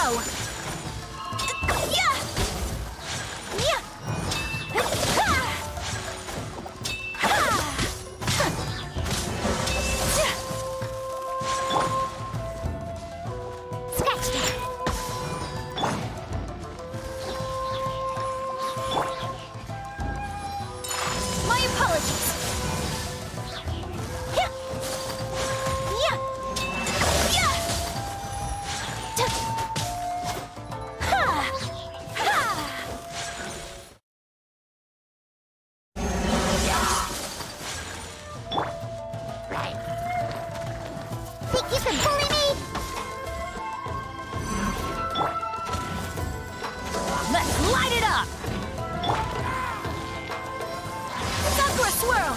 go! Yeah! Yeah! Scratch that! My apologies! Yeah! Yeah! Yeah! Ha! Ha! Think you can bully me? Let's light it up! Sakura swirl!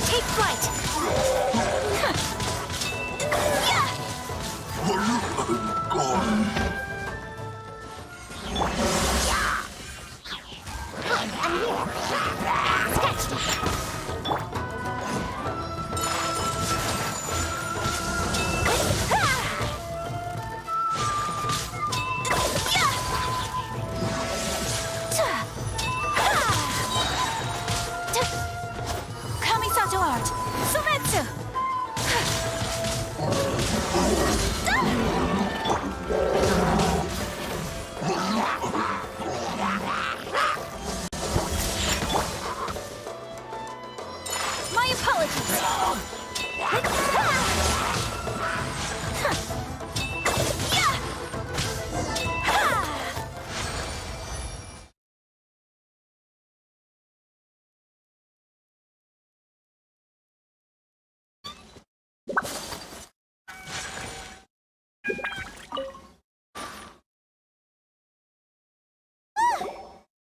Take flight! Yeah! I'm here. Scratch that! Kamisato art! Sumetsu! My apologies!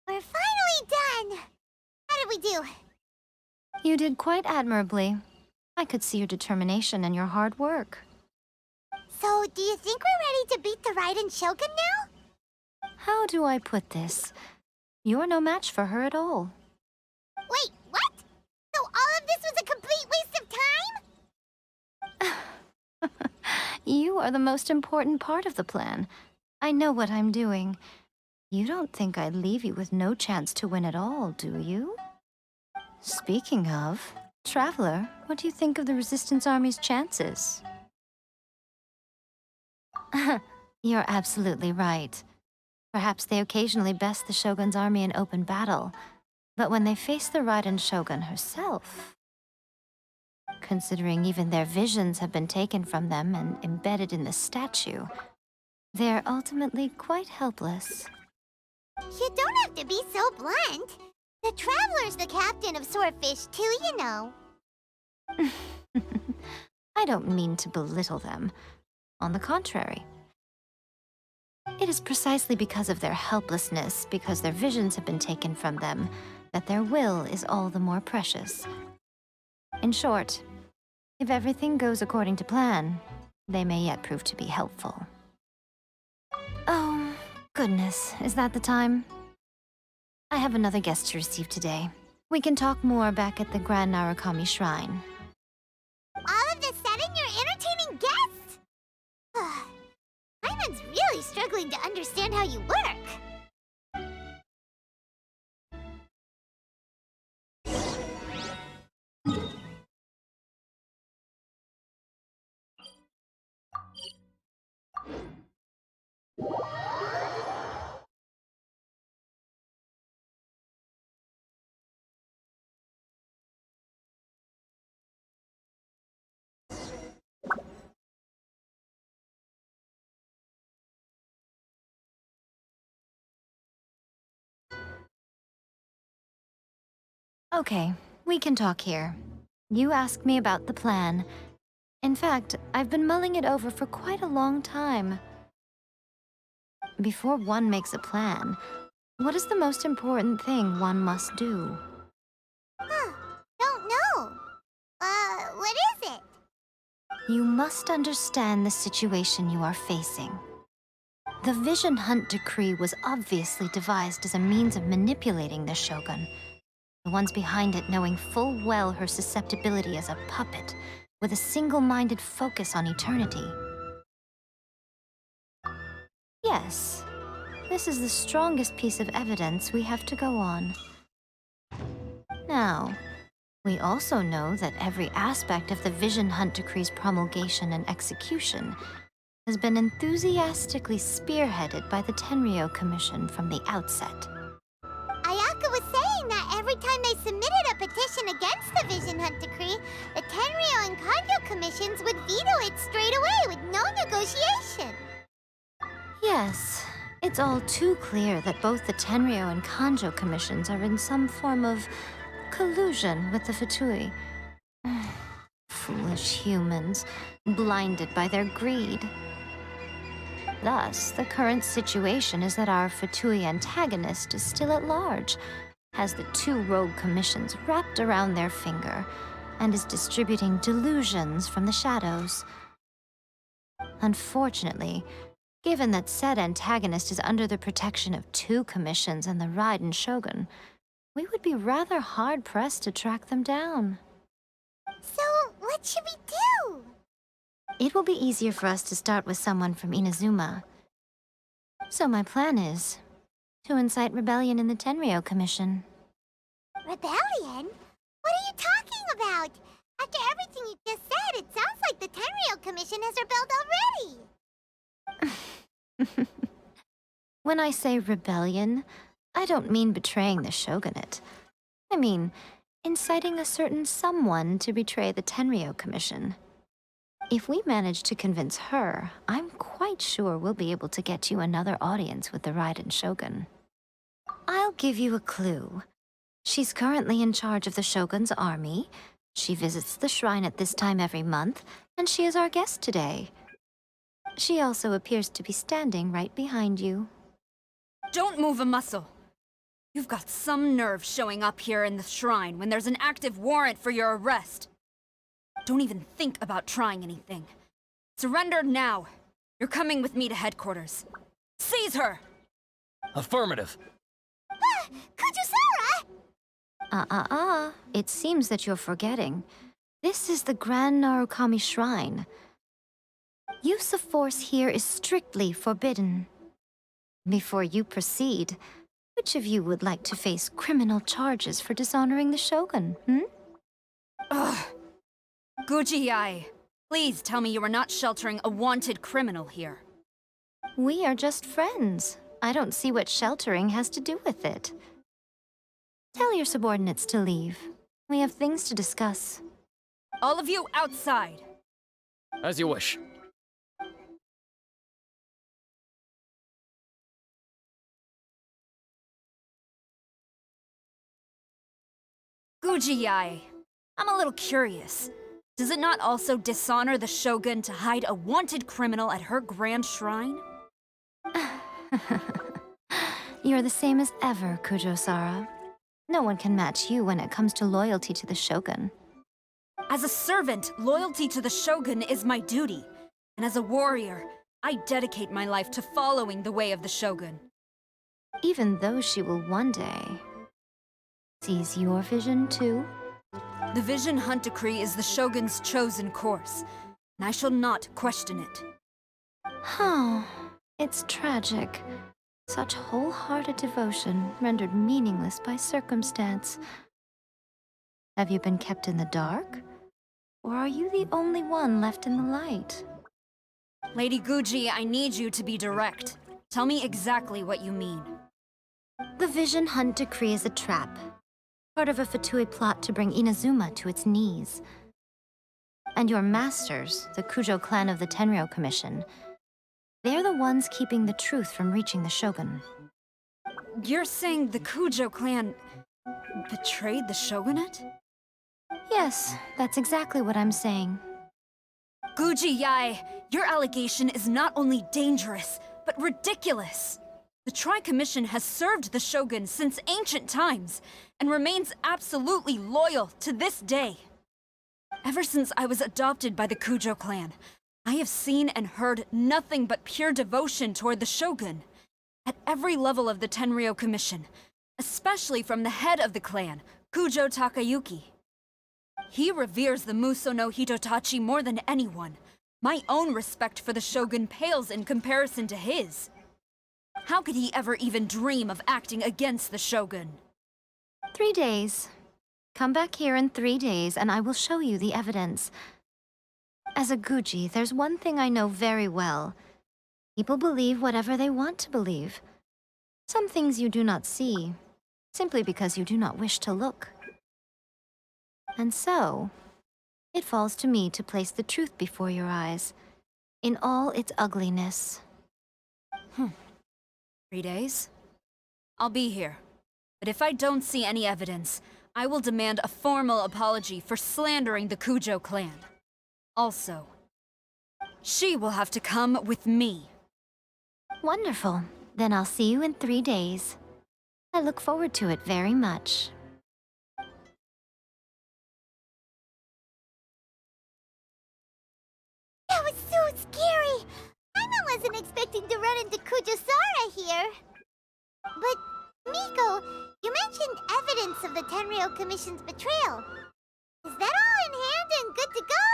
We're finally done! How did we do? You did quite admirably. I could see your determination and your hard work. So, do you think we're ready to beat the Raiden Shogun now? How do I put this? You're no match for her at all. Wait, what? So all of this was a complete waste of time? You are the most important part of the plan. I know what I'm doing. You don't think I'd leave you with no chance to win at all, do you? Speaking of, Traveler, what do you think of the Resistance Army's chances? You're absolutely right. Perhaps they occasionally best the Shogun's army in open battle, but when they face the Raiden Shogun herself... Considering even their visions have been taken from them and embedded in the statue, they're ultimately quite helpless. You don't have to be so blunt. The Traveler's the captain of Swordfish too, you know. I don't mean to belittle them. On the contrary. It is precisely because of their helplessness, because their visions have been taken from them, that their will is all the more precious. In short, if everything goes according to plan, they may yet prove to be helpful. Oh, goodness, is that the time? I have another guest to receive today. We can talk more back at the Grand Narukami Shrine. All of this sudden, you're entertaining guests? Iman's really struggling to understand how you work. Okay, we can talk here. You asked me about the plan. In fact, I've been mulling it over for quite a long time. Before one makes a plan, what is the most important thing one must do? Don't know. What is it? You must understand the situation you are facing. The Vision Hunt Decree was obviously devised as a means of manipulating the Shogun. The ones behind it knowing full well her susceptibility as a puppet, with a single-minded focus on eternity. Yes, this is the strongest piece of evidence we have to go on. Now, we also know that every aspect of the Vision Hunt Decree's promulgation and execution has been enthusiastically spearheaded by the Tenryou Commission from the outset. Ayaka was saying that every time they submitted a petition against the Vision Hunt Decree, the Tenryou and Kanjo commissions would veto it straight away with no negotiation. Yes, it's all too clear that both the Tenryou and Kanjo commissions are in some form of collusion with the Fatui. Foolish humans, blinded by their greed. Thus, the current situation is that our Fatui antagonist is still at large, has the two rogue commissions wrapped around their finger, and is distributing delusions from the shadows. Unfortunately, given that said antagonist is under the protection of two commissions and the Raiden Shogun, we would be rather hard-pressed to track them down. So, what should we do? It will be easier for us to start with someone from Inazuma. So my plan is to incite rebellion in the Tenryou Commission. Rebellion? What are you talking about? After everything you just said, it sounds like the Tenryou Commission has rebelled already. When I say rebellion, I don't mean betraying the shogunate. I mean inciting a certain someone to betray the Tenryou Commission. If we manage to convince her, I'm quite sure we'll be able to get you another audience with the Raiden Shogun. I'll give you a clue. She's currently in charge of the Shogun's army. She visits the shrine at this time every month, and she is our guest today. She also appears to be standing right behind you. Don't move a muscle. You've got some nerve showing up here in the shrine when there's an active warrant for your arrest. Don't even think about trying anything. Surrender now. You're coming with me to headquarters. Seize her! Affirmative. Kujusara! It seems that you're forgetting. This is the Grand Narukami Shrine. Use of force here is strictly forbidden. Before you proceed, which of you would like to face criminal charges for dishonoring the Shogun, Ugh. Guji-ai, please tell me you are not sheltering a wanted criminal here. We are just friends. I don't see what sheltering has to do with it. Tell your subordinates to leave. We have things to discuss. All of you outside. As you wish. Guji-ai, I'm a little curious. Does it not also dishonor the Shogun to hide a wanted criminal at her grand shrine? You're the same as ever, Kujo-sara. No one can match you when it comes to loyalty to the Shogun. As a servant, loyalty to the Shogun is my duty. And as a warrior, I dedicate my life to following the way of the Shogun. Even though she will one day seize your vision too? The Vision Hunt Decree is the Shogun's chosen course, and I shall not question it. Oh, it's tragic. Such wholehearted devotion rendered meaningless by circumstance. Have you been kept in the dark? Or are you the only one left in the light? Lady Guji, I need you to be direct. Tell me exactly what you mean. The Vision Hunt Decree is a trap. Part of a Fatui plot to bring Inazuma to its knees. And your masters, the Kujo clan of the Tenryou Commission, they're the ones keeping the truth from reaching the Shogun. You're saying the Kujo clan betrayed the Shogunate? Yes, that's exactly what I'm saying. Guji-ai, your allegation is not only dangerous, but ridiculous. The Tri-Commission has served the Shogun since ancient times, and remains absolutely loyal to this day. Ever since I was adopted by the Kujo clan, I have seen and heard nothing but pure devotion toward the Shogun. At every level of the Tenryou Commission, especially from the head of the clan, Kujo Takayuki. He reveres the Muso no Hitotachi more than anyone. My own respect for the Shogun pales in comparison to his. How could he ever even dream of acting against the Shogun? 3 days. Come back here in 3 days, and I will show you the evidence. As a Guji, there's one thing I know very well. People believe whatever they want to believe. Some things you do not see, simply because you do not wish to look. And so, it falls to me to place the truth before your eyes, in all its ugliness. 3 days? I'll be here. But if I don't see any evidence, I will demand a formal apology for slandering the Kujo clan. Also, she will have to come with me. Wonderful. Then I'll see you in 3 days. I look forward to it very much. That was so scary! I wasn't expecting to run into Kujosara here. But, Miko, you mentioned evidence of the Tenryou Commission's betrayal. Is that all in hand and good to go,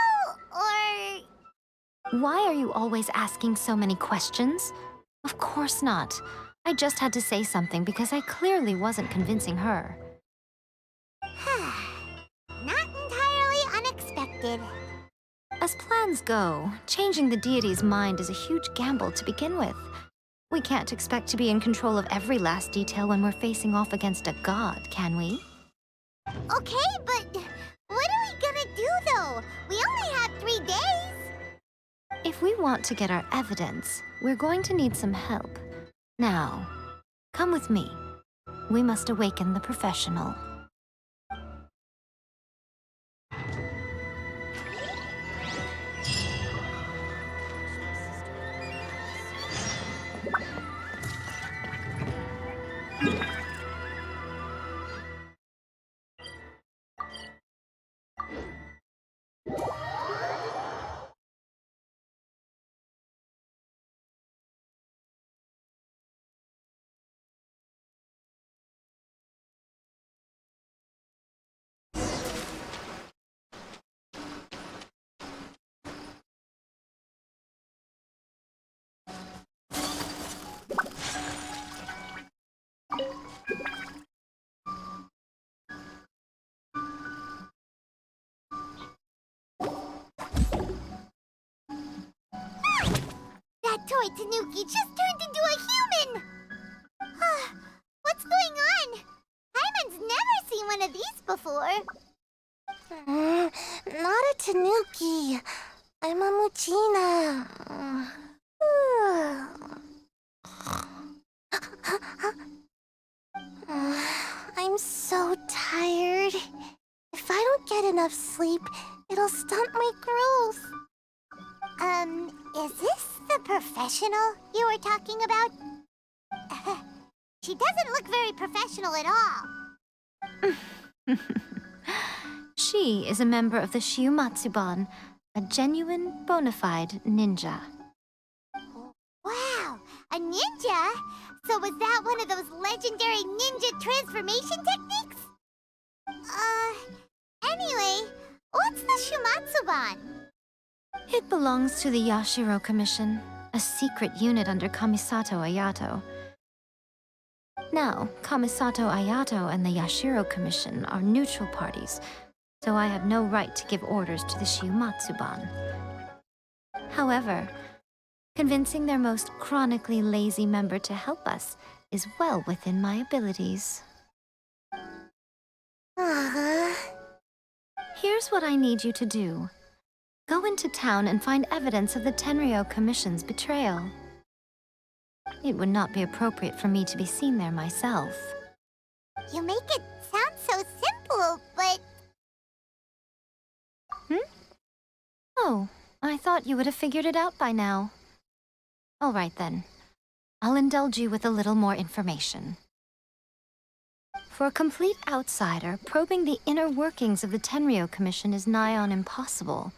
or...? Why are you always asking so many questions? Of course not. I just had to say something because I clearly wasn't convincing her. Not entirely unexpected. As plans go, changing the deity's mind is a huge gamble to begin with. We can't expect to be in control of every last detail when we're facing off against a god, can we? Okay, but what are we gonna do, though? We only have 3 days. If we want to get our evidence, we're going to need some help. Now, come with me. We must awaken the professional. That toy Tanuki just turned into a human! What's going on? Paimon's never seen one of these before. Not a Tanuki. I'm a Muchina. I'm so tired. If I don't get enough sleep, it'll stunt my growth. Is this the professional you were talking about? She doesn't look very professional at all. She is a member of the Shiumatsuban, a genuine, bona fide ninja. Wow, a ninja? So was that one of those legendary ninja transformation techniques? Anyway, what's the Shumatsuban? It belongs to the Yashiro Commission, a secret unit under Kamisato Ayato. Now, Kamisato Ayato and the Yashiro Commission are neutral parties, so I have no right to give orders to the Shiumatsuban. However, convincing their most chronically lazy member to help us is well within my abilities. Here's what I need you to do. Go into town and find evidence of the Tenryou Commission's betrayal. It would not be appropriate for me to be seen there myself. You make it sound so simple, but... Oh, I thought you would have figured it out by now. All right then. I'll indulge you with a little more information. For a complete outsider, probing the inner workings of the Tenryou Commission is nigh on impossible.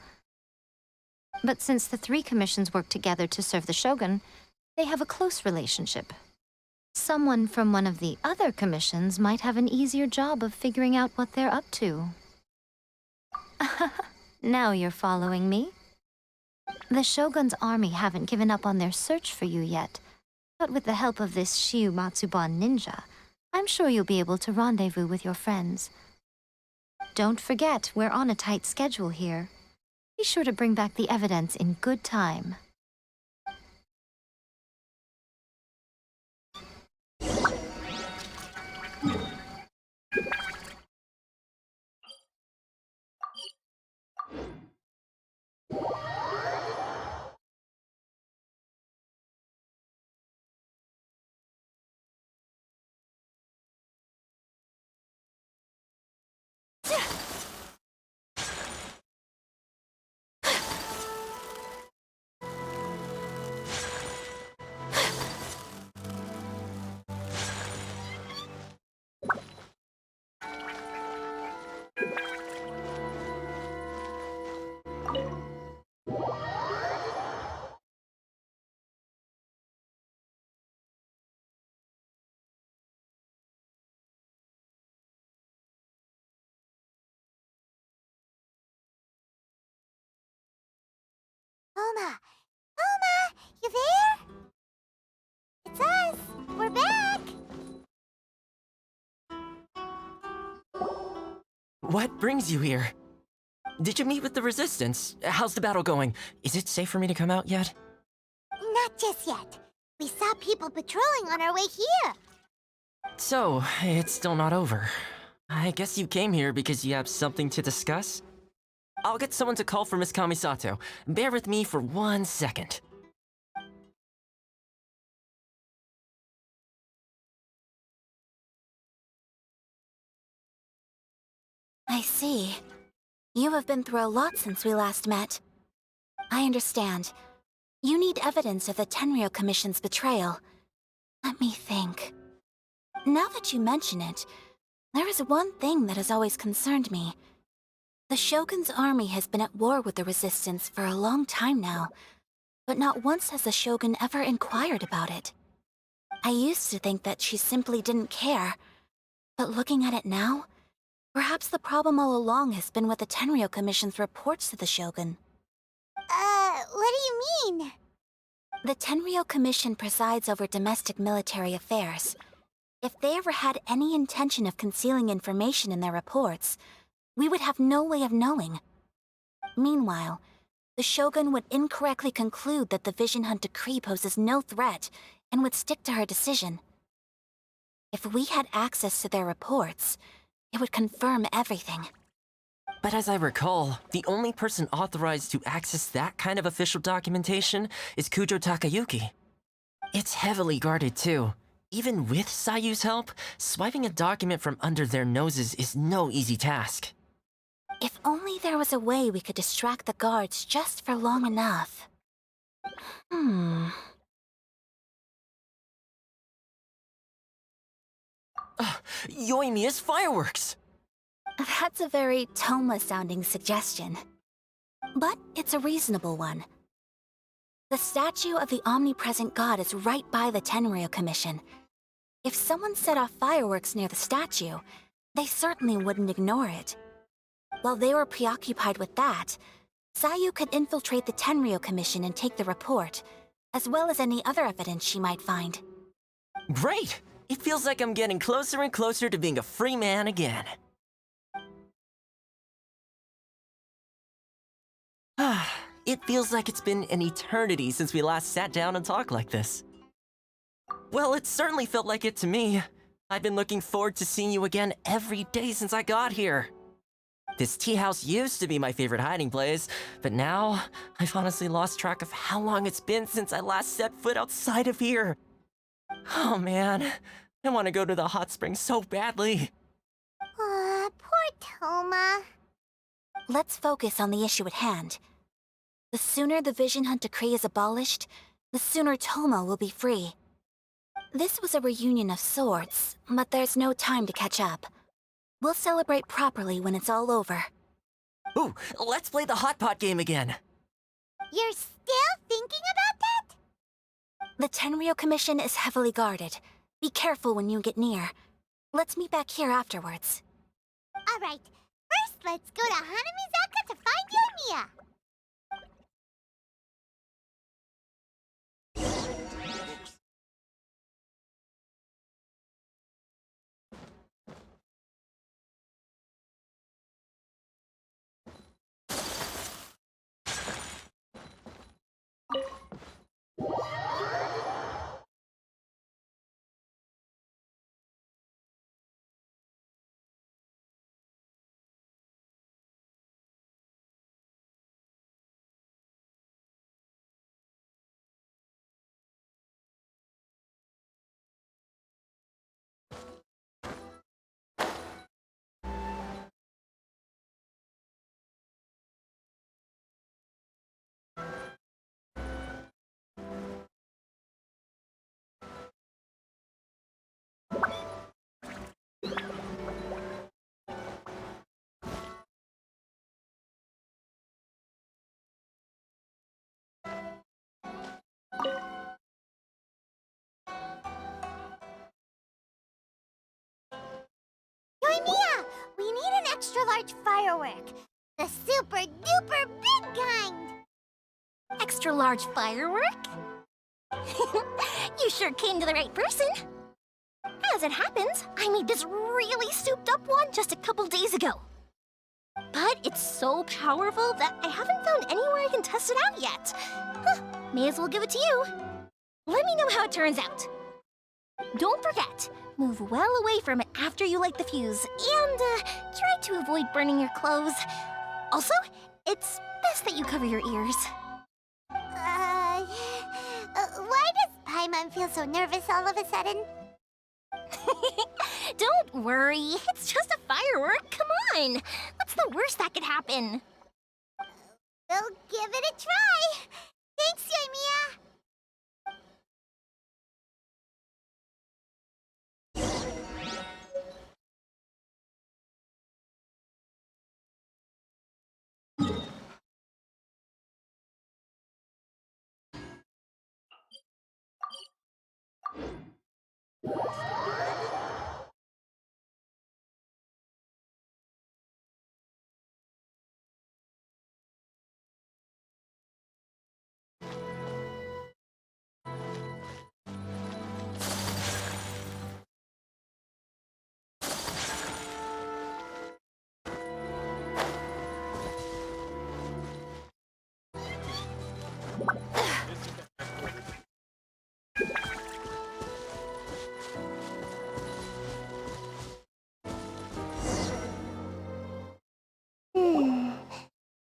But since the 3 commissions work together to serve the Shogun, they have a close relationship. Someone from one of the other commissions might have an easier job of figuring out what they're up to. Now you're following me. The Shogun's army haven't given up on their search for you yet, But with the help of this Shiu Matsuban ninja, I'm sure you'll be able to rendezvous with your friends. Don't forget, we're on a tight schedule here. Be sure to bring back the evidence in good time. Oma! Oma! You there? It's us! We're back! What brings you here? Did you meet with the Resistance? How's the battle going? Is it safe for me to come out yet? Not just yet. We saw people patrolling on our way here. So, it's still not over. I guess you came here because you have something to discuss? I'll get someone to call for Miss Kamisato. Bear with me for 1 second. I see. You have been through a lot since we last met. I understand. You need evidence of the Tenryou Commission's betrayal. Let me think. Now that you mention it, there is one thing that has always concerned me. The Shogun's army has been at war with the Resistance for a long time now, but not once has the Shogun ever inquired about it. I used to think that she simply didn't care, but looking at it now, perhaps the problem all along has been with the Tenryou Commission's reports to the Shogun. What do you mean? The Tenryou Commission presides over domestic military affairs. If they ever had any intention of concealing information in their reports, we would have no way of knowing. Meanwhile, the Shogun would incorrectly conclude that the Vision Hunt decree poses no threat and would stick to her decision. If we had access to their reports, it would confirm everything. But as I recall, the only person authorized to access that kind of official documentation is Kujo Takayuki. It's heavily guarded too. Even with Sayu's help, swiping a document from under their noses is no easy task. If only there was a way we could distract the guards just for long enough. Yoimiya's fireworks! That's a very Toma-sounding suggestion. But it's a reasonable one. The statue of the omnipresent god is right by the Tenryou Commission. If someone set off fireworks near the statue, they certainly wouldn't ignore it. While they were preoccupied with that, Sayu could infiltrate the Tenryou Commission and take the report, as well as any other evidence she might find. Great! It feels like I'm getting closer and closer to being a free man again. It feels like it's been an eternity since we last sat down and talked like this. Well, it certainly felt like it to me. I've been looking forward to seeing you again every day since I got here. This tea house used to be my favorite hiding place, but now I've honestly lost track of how long it's been since I last set foot outside of here. Oh man, I want to go to the hot springs so badly. Poor Toma. Let's focus on the issue at hand. The sooner the Vision Hunt decree is abolished, the sooner Toma will be free. This was a reunion of sorts, but there's no time to catch up. We'll celebrate properly when it's all over. Ooh, let's play the hot pot game again. You're still thinking about that? The Tenryou Commission is heavily guarded. Be careful when you get near. Let's meet back here afterwards. Alright, first let's go to Hanamizaka to find Yoimiya. We need an extra large firework. The super duper big kind. Extra large firework? You sure came to the right person. As it happens, I made this really souped up one just a couple days ago. But it's so powerful that I haven't found anywhere I can test it out yet. Huh, may as well give it to you. Let me know how it turns out. Don't forget, move well away from it after you light the fuse, and try to avoid burning your clothes. Also, it's best that you cover your ears. Why does Paimon feel so nervous all of a sudden? Don't worry, it's just a firework. Come on, what's the worst that could happen? We'll give it a try. Thanks, Yoimiya.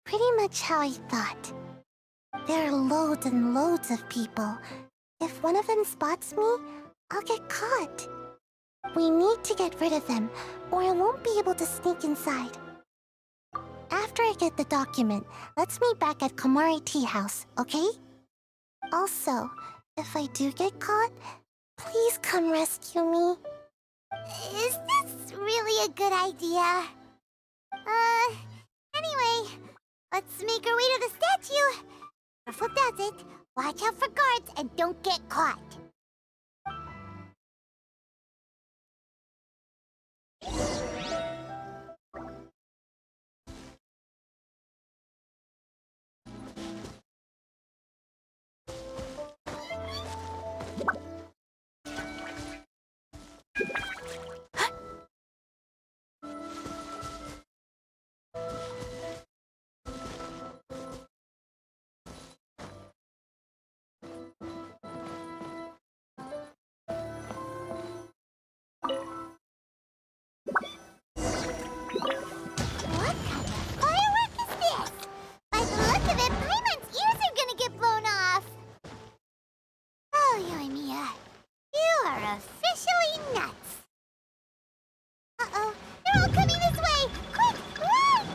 Pretty much how I thought. There are loads and loads of people. If one of them spots me, I'll get caught. We need to get rid of them, or I won't be able to sneak inside. After I get the document, let's meet back at Komari Tea House, okay? Also, if I do get caught, please come rescue me. Is this really a good idea? Anyway, let's make our way to the statue. Careful does it. Watch out for guards and don't get caught. What kind of firework is this? By the look of it, Paimon's ears are gonna get blown off. Oh, Yoimiya, you are officially nuts. Uh-oh, they're all coming this way! Quick, run!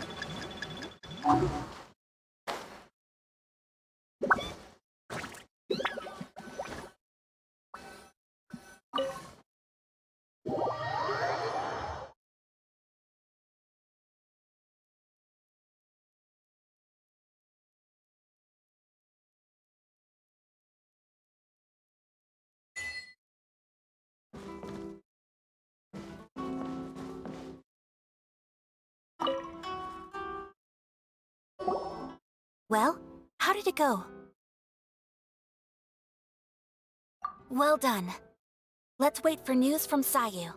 Well, how did it go? Well done. Let's wait for news from Sayu.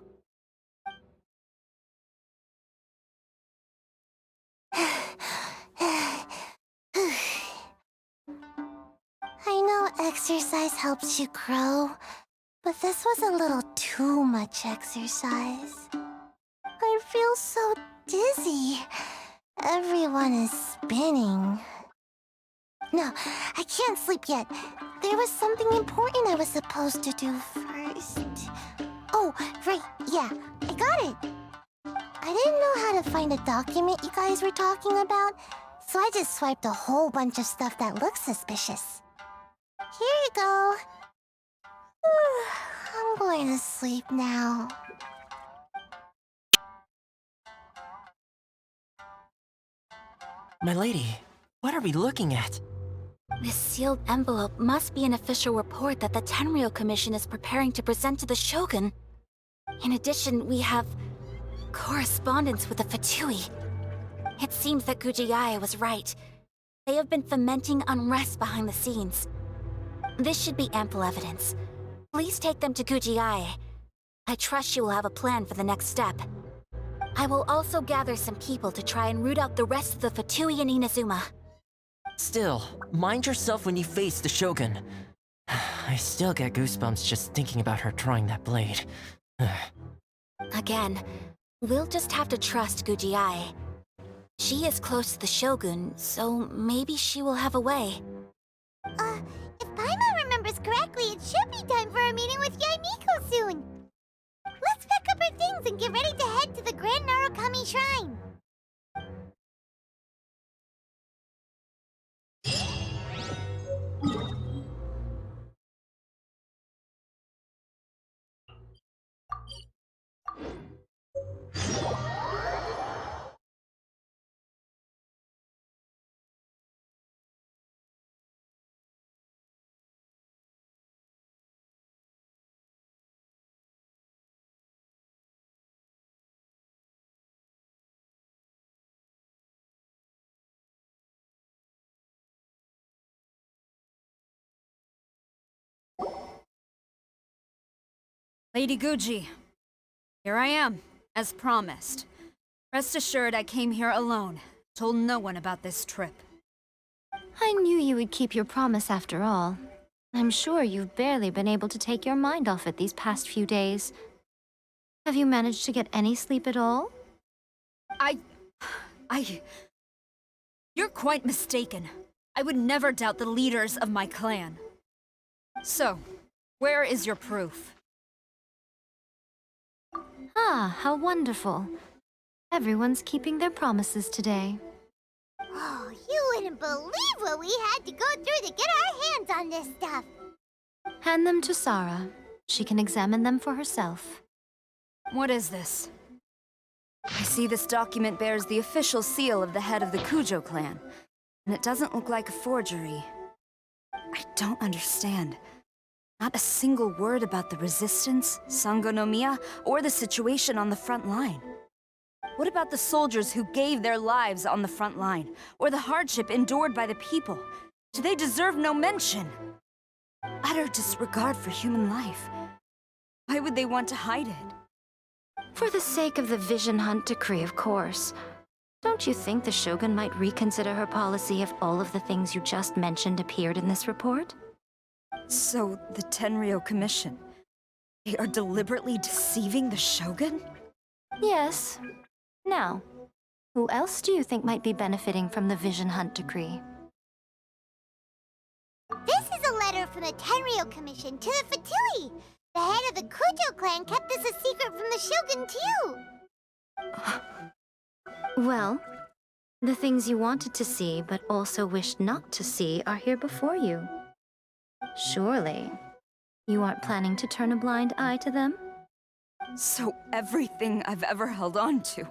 I know exercise helps you grow, but this was a little too much exercise. I feel so dizzy. Everyone is spinning. No, I can't sleep yet. There was something important I was supposed to do first. Oh, right, yeah, I got it. I didn't know how to find a document you guys were talking about, so I just swiped a whole bunch of stuff that looks suspicious. Here you go. I'm going to sleep now. My lady, what are we looking at? This sealed envelope must be an official report that the Tenryou Commission is preparing to present to the Shogun. In addition, we have Correspondence with the Fatui. It seems that Gujiae was right. They have been fomenting unrest behind the scenes. This should be ample evidence. Please take them to Gujiae. I trust you will have a plan for the next step. I will also gather some people to try and root out the rest of the Fatui in Inazuma. Still, mind yourself when you face the Shogun. I still get goosebumps just thinking about her drawing that blade. Again, we'll just have to trust Gujiae. She is close to the Shogun, so maybe she will have a way. If Paimon remembers correctly, it should be time for a meeting with Yaimiko soon. Let's pack up our things and get ready to head to the Grand Narukami Shrine. Lady Guji, here I am, as promised. Rest assured I came here alone, told no one about this trip. I knew you would keep your promise after all. I'm sure you've barely been able to take your mind off it these past few days. Have you managed to get any sleep at all? You're quite mistaken. I would never doubt the leaders of my clan. So, where is your proof? Ah, how wonderful. Everyone's keeping their promises today. Oh, you wouldn't believe what we had to go through to get our hands on this stuff. Hand them to Sarah. She can examine them for herself. What is this? I see this document bears the official seal of the head of the Kujo clan, and it doesn't look like a forgery. I don't understand. Not a single word about the resistance, Sangonomiya, or the situation on the front line. What about the soldiers who gave their lives on the front line, or the hardship endured by the people? Do they deserve no mention? Utter disregard for human life. Why would they want to hide it? For the sake of the Vision Hunt decree, of course. Don't you think the Shogun might reconsider her policy if all of the things you just mentioned appeared in this report? So, the Tenryou Commission, they are deliberately deceiving the Shogun? Yes. Now, who else do you think might be benefiting from the Vision Hunt decree? This is a letter from the Tenryou Commission to the Fatui. The head of the Kujo clan kept this a secret from the Shogun, too. Well, the things you wanted to see but also wished not to see are here before you. Surely, you aren't planning to turn a blind eye to them? So everything I've ever held on to,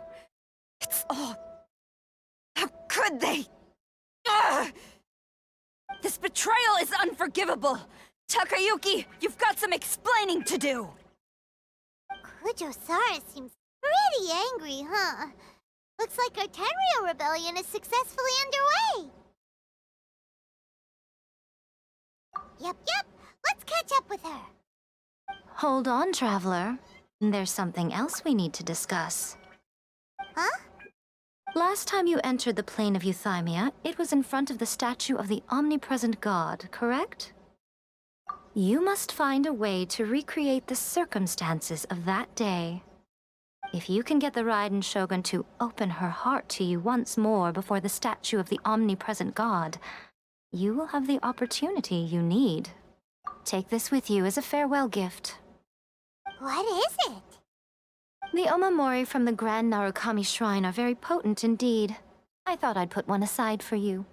it's all... How could they? Ugh! This betrayal is unforgivable! Takayuki, you've got some explaining to do! Kujo-Sara seems pretty angry, huh? Looks like our Tenryou rebellion is successfully underway. Yep. Let's catch up with her. Hold on, Traveler. There's something else we need to discuss. Huh? Last time you entered the plane of Euthymia, it was in front of the statue of the omnipresent god, correct? You must find a way to recreate the circumstances of that day. If you can get the Raiden Shogun to open her heart to you once more before the statue of the omnipresent god, you will have the opportunity you need. Take this with you as a farewell gift. What is it? The omamori from the Grand Narukami Shrine are very potent indeed. I thought I'd put one aside for you.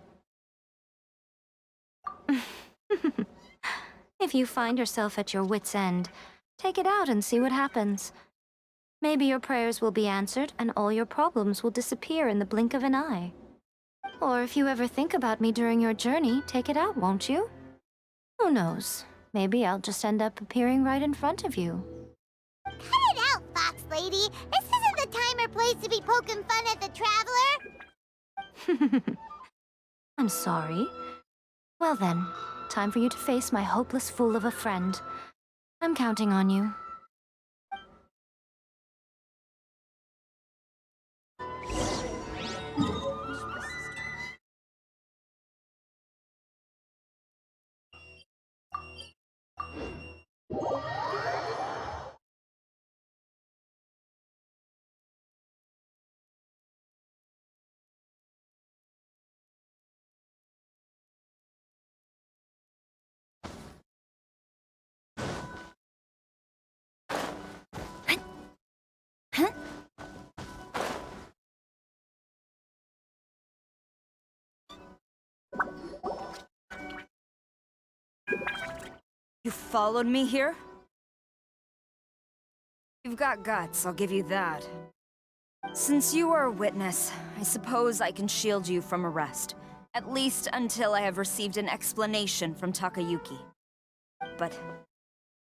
If you find yourself at your wit's end, take it out and see what happens. Maybe your prayers will be answered and all your problems will disappear in the blink of an eye. Or if you ever think about me during your journey, take it out, won't you? Who knows? Maybe I'll just end up appearing right in front of you. Cut it out, Fox Lady. This isn't the time or place to be poking fun at the Traveler? I'm sorry. Well then, time for you to face my hopeless fool of a friend. I'm counting on you. You followed me here? You've got guts, I'll give you that. Since you are a witness, I suppose I can shield you from arrest. At least until I have received an explanation from Takayuki. But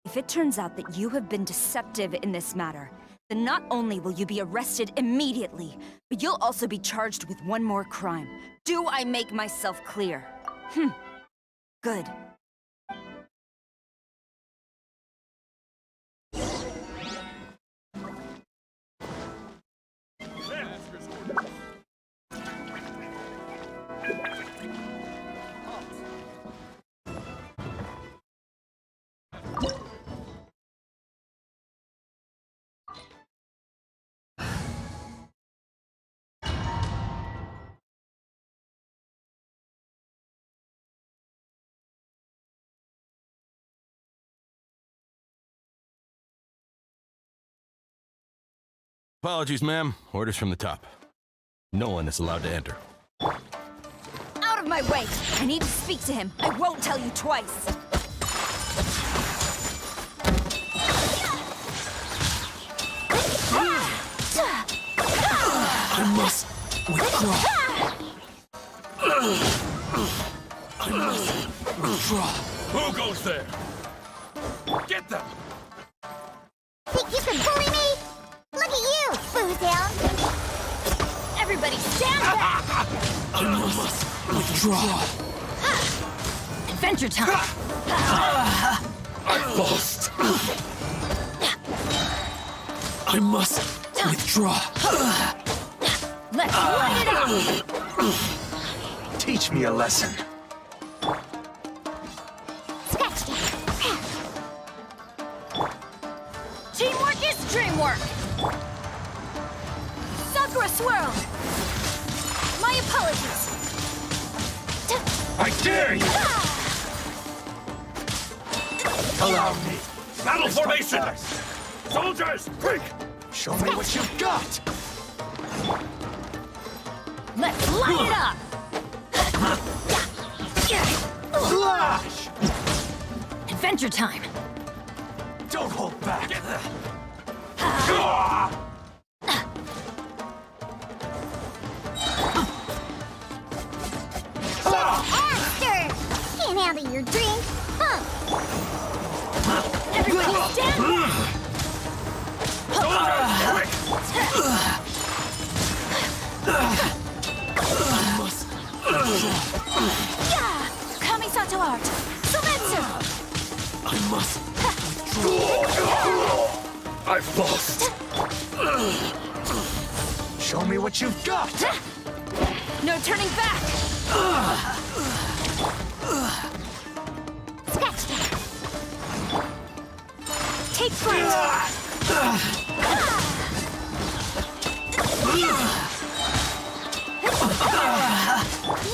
if it turns out that you have been deceptive in this matter, then not only will you be arrested immediately, but you'll also be charged with one more crime. Do I make myself clear? Good. Apologies, ma'am. Orders from the top. No one is allowed to enter. Out of my way! I need to speak to him. I won't tell you twice. I must withdraw. I must withdraw. Who goes there? Get them! Think you can bully me? Look at you, Boozehound! Everybody stand back! I must withdraw. Adventure time! I lost. I must withdraw. Let's light it up! Teach me a lesson. Scratch that! Teamwork is dreamwork! Sakura Swirl! My apologies! I dare you! Allow me. Battle formation! Soldiers, quick! Show me what you've got! Let's light it up! Flash! Adventure time! Don't hold back! Aster! Can't handle your drink, huh? Everybody stand back! Kamisato art! Sometsu! I must withdraw. I've lost. Show me what you've got! No turning back! Scratch that! Take flight!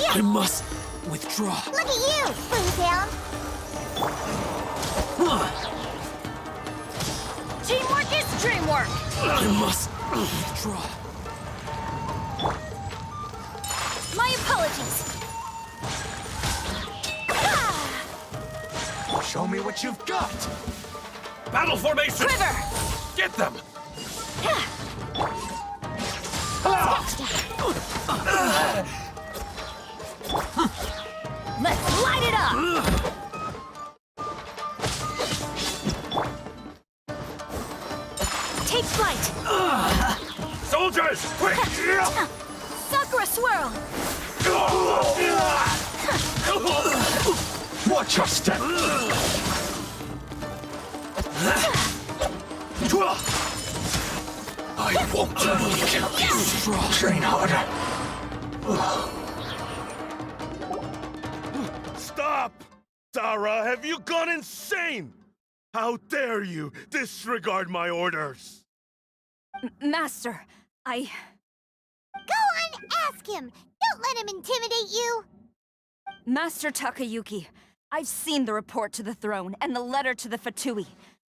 I must withdraw. Look at you, Boozehound! Teamwork is dreamwork! I must withdraw. My apologies! Show me what you've got! Battle formation! Quiver! Get them! Let's light it up! Take flight! soldiers! Sakura Swirl! Watch your step! I won't get this strong. Train harder. Stop! Sarah, have you gone insane? How dare you disregard my orders? Master, I... Go on, ask him! Don't let him intimidate you! Master Takayuki, I've seen the report to the throne and the letter to the Fatui.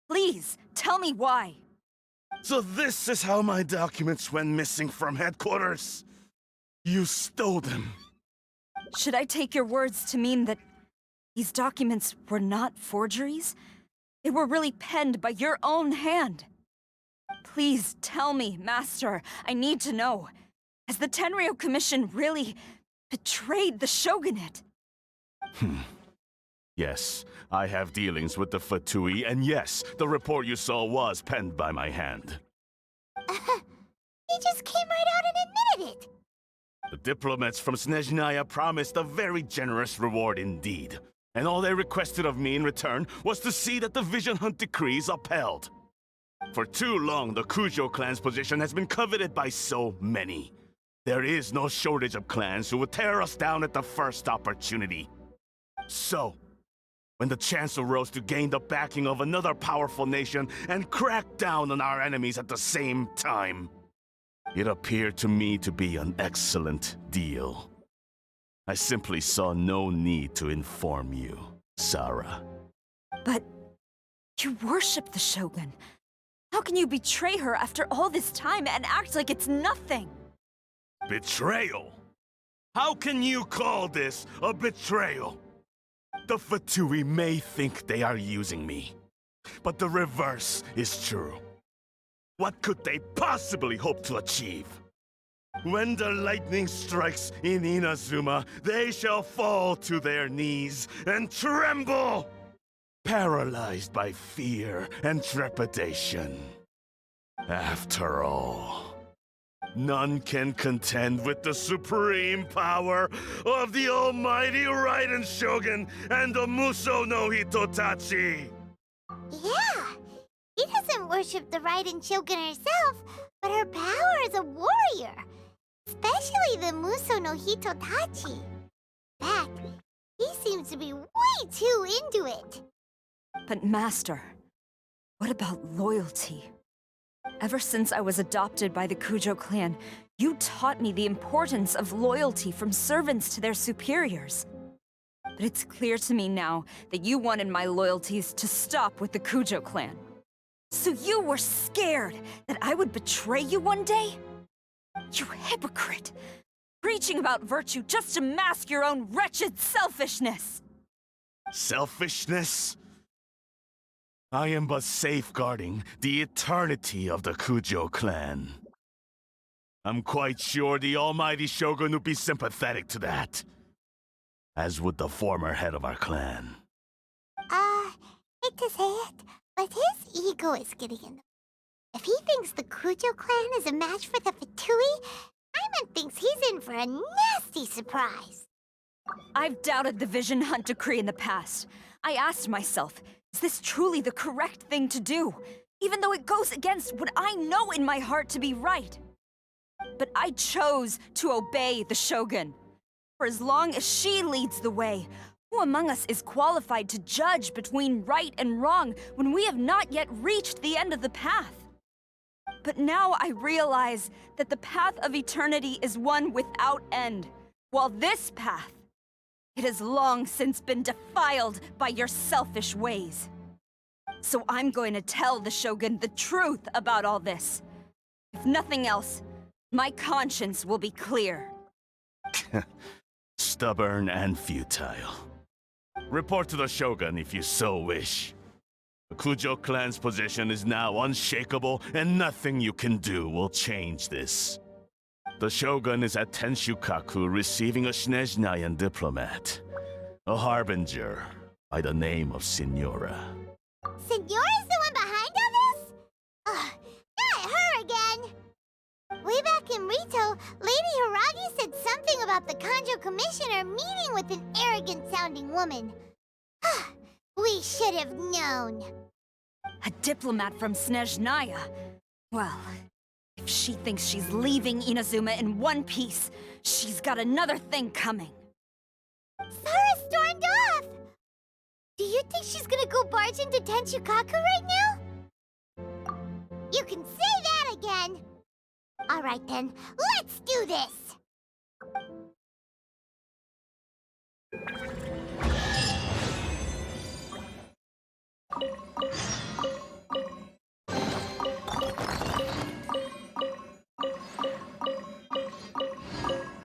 Please, tell me why. So this is how my documents went missing from headquarters? You stole them. Should I take your words to mean that these documents were not forgeries? They were really penned by your own hand. Please tell me, Master. I need to know. Has the Tenryo Commission really betrayed the shogunate? Yes, I have dealings with the Fatui, and yes, the report you saw was penned by my hand. He just came right out and admitted it! The diplomats from Snezhnaya promised a very generous reward indeed, and all they requested of me in return was to see that the Vision Hunt decrees upheld. For too long, the Kujo clan's position has been coveted by so many. There is no shortage of clans who would tear us down at the first opportunity. So, when the chance arose to gain the backing of another powerful nation and crack down on our enemies at the same time, it appeared to me to be an excellent deal. I simply saw no need to inform you, Sarah. But you worship the Shogun. How can you betray her after all this time and act like it's nothing? Betrayal? How can you call this a betrayal? The Fatui may think they are using me, but the reverse is true. What could they possibly hope to achieve? When the lightning strikes in Inazuma, they shall fall to their knees and tremble, paralyzed by fear and trepidation. After all, none can contend with the supreme power of the almighty Raiden Shogun and the Muso no Hitotachi! Yeah, he doesn't worship the Raiden Shogun herself, but her power as a warrior. Especially the Muso no Hitotachi. In fact, he seems to be way too into it. But Master, what about loyalty? Ever since I was adopted by the Kujo clan, you taught me the importance of loyalty from servants to their superiors. But it's clear to me now that you wanted my loyalties to stop with the Kujo clan. So you were scared that I would betray you one day? You hypocrite! Preaching about virtue just to mask your own wretched selfishness! Selfishness? I am but safeguarding the eternity of the Kujo clan. I'm quite sure the almighty Shogun would be sympathetic to that. As would the former head of our clan. Hate to say it, but his ego is getting in the way. If he thinks the Kujo clan is a match for the Fatui, Hyman thinks he's in for a nasty surprise. I've doubted the Vision Hunt decree in the past. I asked myself, is this truly the correct thing to do? Even though it goes against what I know in my heart to be right. But I chose to obey the Shogun. For as long as she leads the way, who among us is qualified to judge between right and wrong when we have not yet reached the end of the path? But now I realize that the path of eternity is one without end, while this path, it has long since been defiled by your selfish ways. So I'm going to tell the Shogun the truth about all this. If nothing else, my conscience will be clear. Stubborn and futile. Report to the Shogun if you so wish. The Kujo clan's position is now unshakable, and nothing you can do will change this. The Shogun is at Tenshukaku receiving a Snezhnayan diplomat, a harbinger by the name of Signora. Signora's the one behind all this? Ugh, not her again! We've Rito, Lady Hiragi said something about the Kanjo Commissioner meeting with an arrogant-sounding woman. We should have known. A diplomat from Snezhnaya. Well, if she thinks she's leaving Inazuma in one piece, she's got another thing coming. Sara stormed off! Do you think she's gonna go barge into Tenchukaku right now? You can say that again! Alright then, let's do this!